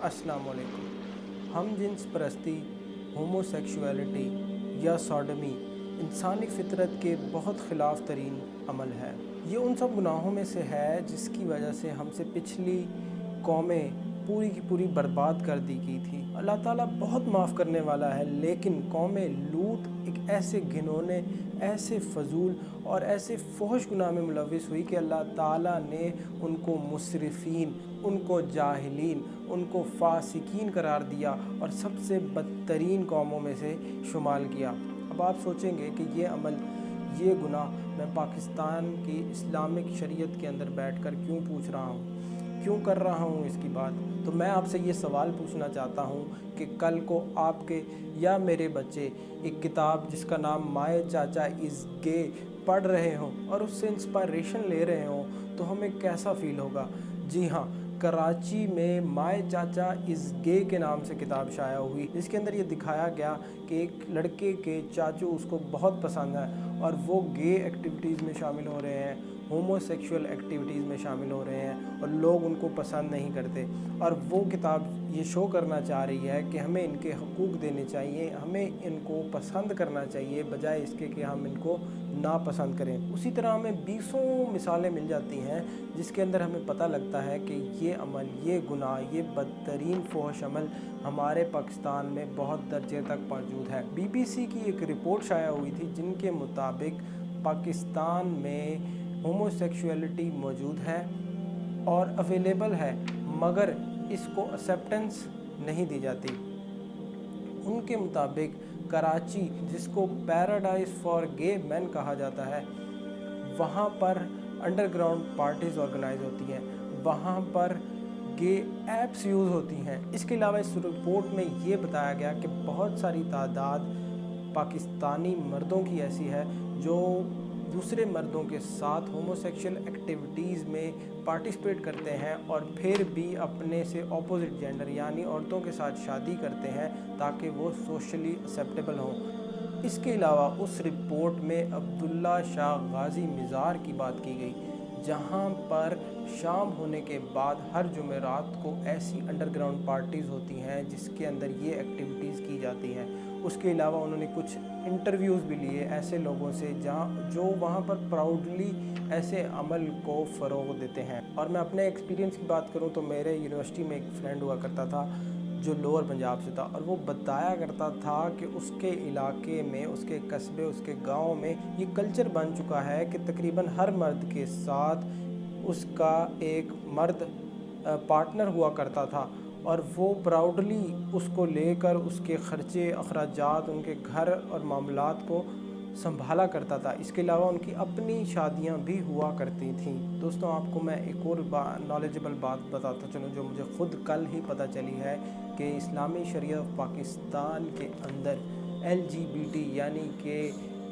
अस्सलाम वालेकुम। हम जिन्स परस्ती, होमोसेक्सुअलिटी या सॉडमी इंसानी फितरत के बहुत ख़िलाफ़ तरीन अमल है। ये उन सब गुनाहों में से है जिसकी वजह से हमसे पिछली कौमें पूरी की पूरी बर्बाद कर दी गई थी। अल्लाह ताला बहुत माफ़ करने वाला है, लेकिन कौमें लूत एक ऐसे घिनौने, ऐसे फजूल और ऐसे फहश गुनाह में मुलविस हुई कि अल्लाह ताला ने उनको मुसरिफ़ीन, उनको जाहिलीन, उनको फासिकीन करार दिया और सबसे बदतरीन कौमों में से शुमार किया। अब आप सोचेंगे कि ये अमल, ये गुनाह मैं पाकिस्तान की इस्लामिक शरीयत के अंदर बैठकर क्यों पूछ रहा हूँ, क्यों कर रहा हूँ इसकी बात। तो मैं आपसे ये सवाल पूछना चाहता हूँ कि कल को आपके या मेरे बच्चे एक किताब जिसका नाम माय चाचा इज़ गे पढ़ रहे हों और उससे इंस्पायरेशन ले रहे हों, तो हमें कैसा फ़ील होगा। जी हाँ, कराची में माय चाचा इज़ गे के नाम से किताब शाया हुई, जिसके अंदर ये दिखाया गया कि एक लड़के के चाचू उसको बहुत पसंद है और वो गे एक्टिविटीज़ में शामिल हो रहे हैं, होमोसेक्सुअल एक्टिविटीज़ में शामिल हो रहे हैं और लोग उनको पसंद नहीं करते। और वो किताब ये शो करना चाह रही है कि हमें इनके हकूक़ देने चाहिए, हमें इनको पसंद करना चाहिए बजाय इसके कि हम इनको नापसंद करें। उसी तरह हमें बीसों मिसालें मिल जाती हैं जिसके अंदर हमें पता लगता है कि ये अमल, ये गुनाह, ये बदतरीन फहश अमल हमारे पाकिस्तान में बहुत दर्जे तक मौजूद है। BBC की एक रिपोर्ट शाया हुई थी जिनके मुताबिक पाकिस्तान में होमोसेक्सुअलिटी मौजूद है और अवेलेबल है, मगर इसको एक्सेप्टेंस नहीं दी जाती। उनके मुताबिक कराची, जिसको पैराडाइज फॉर गे मैन कहा जाता है, वहाँ पर अंडरग्राउंड पार्टीज़ ऑर्गेनाइज होती हैं, वहाँ पर गे ऐप्स यूज़ होती हैं। इसके अलावा इस रिपोर्ट में ये बताया गया कि बहुत सारी तादाद पाकिस्तानी मर्दों की ऐसी है जो दूसरे मर्दों के साथ होमोसेक्सुअल एक्टिविटीज़ में पार्टिसिपेट करते हैं और फिर भी अपने से ऑपोजिट जेंडर यानी औरतों के साथ शादी करते हैं ताकि वो सोशली एक्सेप्टेबल हों। इसके अलावा उस रिपोर्ट में अब्दुल्ला शाह गाज़ी मिज़ार की बात की गई, जहाँ पर शाम होने के बाद हर जुमेरात को ऐसी अंडरग्राउंड पार्टीज़ होती हैं जिसके अंदर ये एक्टिविटीज़ की जाती हैं। उसके अलावा उन्होंने कुछ इंटरव्यूज़ भी लिए ऐसे लोगों से जो वहाँ पर प्राउडली ऐसे अमल को फ़रोग़ देते हैं। और मैं अपने एक्सपीरियंस की बात करूँ तो मेरे यूनिवर्सिटी में एक फ्रेंड हुआ करता था जो लोअर पंजाब से था, और वो बताया करता था कि उसके इलाके में, उसके कस्बे, उसके गांव में ये कल्चर बन चुका है कि तकरीबन हर मर्द के साथ उसका एक मर्द पार्टनर हुआ करता था और वो प्राउडली उसको लेकर उसके ख़र्चे, अखराजात, उनके घर और मामलात को संभाला करता था। इसके अलावा उनकी अपनी शादियां भी हुआ करती थीं। दोस्तों, आपको मैं एक और नॉलेजेबल बात बताता चलूँ जो मुझे ख़ुद कल ही पता चली है कि इस्लामी शरीयत पाकिस्तान के अंदर LGBT यानी कि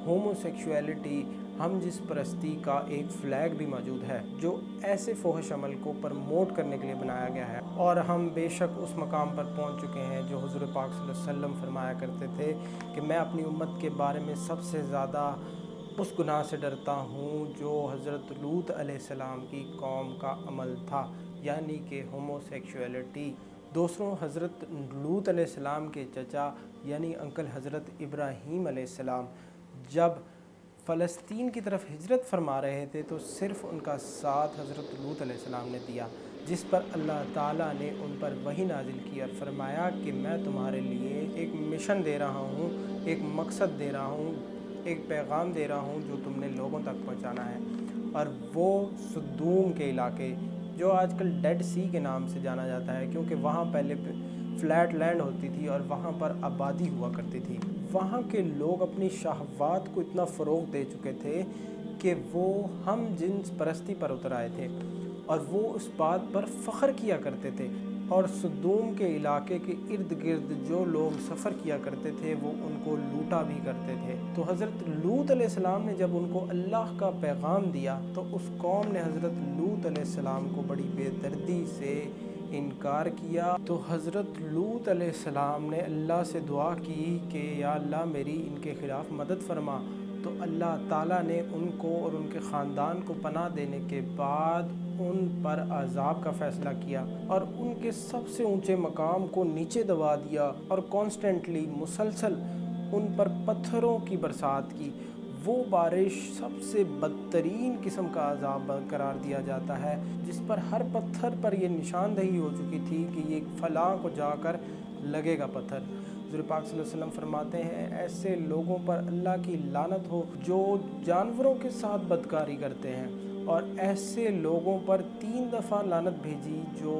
होमोसेक्सुअलिटी, हम जिस परस्ती का एक फ़्लैग भी मौजूद है जो ऐसे फहश अमल को प्रमोट करने के लिए बनाया गया है। और हम बेशक उस मकाम पर पहुंच चुके हैं जो हुज़ूर पाक सल्लल्लाहु अलैहि वसल्लम फरमाया करते थे कि मैं अपनी उम्मत के बारे में सबसे ज़्यादा उस गुनाह से डरता हूँ जो हज़रत लूत अलैहिस्सलाम की कौम का अमल था, यानी कि होमोसेक्सुअलिटी। दोस्तों, हज़रत लूत अलैहिस्सलाम के चचा यानी अंकल हज़रत इब्राहीम अलैहिस्सलाम जब फ़लस्तीन की तरफ हिजरत फरमा रहे थे तो सिर्फ़ उनका साथ हज़रत लूत अलैहिस्सलाम ने दिया, जिस पर अल्लाह ताला ने उन पर वही नाजिल की और फरमाया कि मैं तुम्हारे लिए एक मिशन दे रहा हूँ, एक मकसद दे रहा हूँ, एक पैगाम दे रहा हूँ जो तुमने लोगों तक पहुँचाना है। और वो सदूम के इलाके, जो आजकल डेड सी के नाम से जाना जाता है क्योंकि वहाँ पहले फ्लैट लैंड होती थी और वहाँ पर आबादी हुआ करती थी, वहाँ के लोग अपनी शहवात को इतना फ़रोग़ दे चुके थे कि वो हम जिन्स परस्ती पर उतर आए थे और वो उस बात पर फ़ख्र किया करते थे। और सदूम के इलाके के इर्द गिर्द जो लोग सफ़र किया करते थे वो उनको लूटा भी करते थे। तो हज़रत लूत अलैहिस्सलाम ने जब उनको अल्लाह का पैगाम दिया तो उस कौम ने हज़रत लूत अलैहिस्सलाम को बड़ी बेदर्दी से इनकार किया। तो हज़रत लूत अलैहिस्सलाम ने अल्लाह से दुआ की कि या अल्लाह मेरी इनके ख़िलाफ़ मदद फरमा। तो अल्लाह ताला ने उनको और उनके ख़ानदान को पनाह देने के बाद ان پر عذاب کا فیصلہ کیا اور ان کے سب سے اونچے مقام کو نیچے دبا دیا اور کانسٹنٹلی مسلسل ان پر پتھروں کی برسات کی، وہ بارش سب سے بدترین قسم کا عذاب قرار دیا جاتا ہے، جس پر ہر پتھر پر یہ نشاندہی ہو چکی تھی کہ یہ فلاں کو جا کر لگے گا پتھر۔ حضور پاک صلی اللہ علیہ وسلم فرماتے ہیں ایسے لوگوں پر اللہ کی لعنت ہو جو جانوروں کے ساتھ بدکاری کرتے ہیں، اور ایسے لوگوں پر 3 دفعہ لعنت بھیجی جو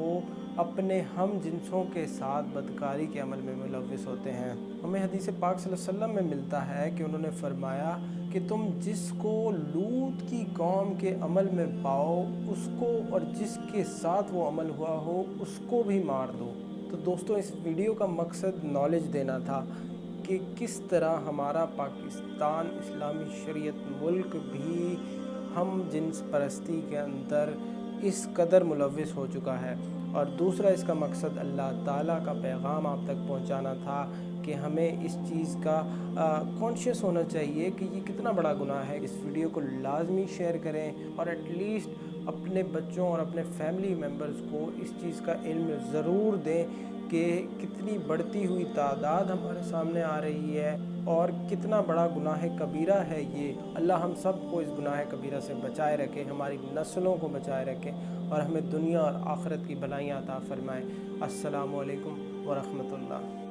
اپنے ہم جنسوں کے ساتھ بدکاری کے عمل میں ملوث ہوتے ہیں۔ ہمیں حدیث پاک صلی اللہ علیہ وسلم میں ملتا ہے کہ انہوں نے فرمایا کہ تم جس کو لوط کی قوم کے عمل میں پاؤ اس کو، اور جس کے ساتھ وہ عمل ہوا ہو اس کو بھی مار دو۔ تو دوستوں، اس ویڈیو کا مقصد نالج دینا تھا کہ کس طرح ہمارا پاکستان اسلامی شریعت ملک بھی ہم جنس پرستی کے اندر اس قدر ملوث ہو چکا ہے، اور دوسرا اس کا مقصد اللہ تعالیٰ کا پیغام آپ تک پہنچانا تھا کہ ہمیں اس چیز کا کانشیس ہونا چاہیے کہ یہ کتنا بڑا گناہ ہے۔ اس ویڈیو کو لازمی شیئر کریں اور ایٹ لیسٹ اپنے بچوں اور اپنے فیملی ممبرز کو اس چیز کا علم ضرور دیں کہ کتنی بڑھتی ہوئی تعداد ہمارے سامنے آ رہی ہے اور کتنا بڑا گناہ کبیرہ ہے یہ۔ اللہ ہم سب کو اس گناہ کبیرہ سے بچائے رکھے، ہماری نسلوں کو بچائے رکھے، اور ہمیں دنیا اور آخرت کی بھلائیاں عطا فرمائے۔ السلام علیکم ورحمۃ اللہ۔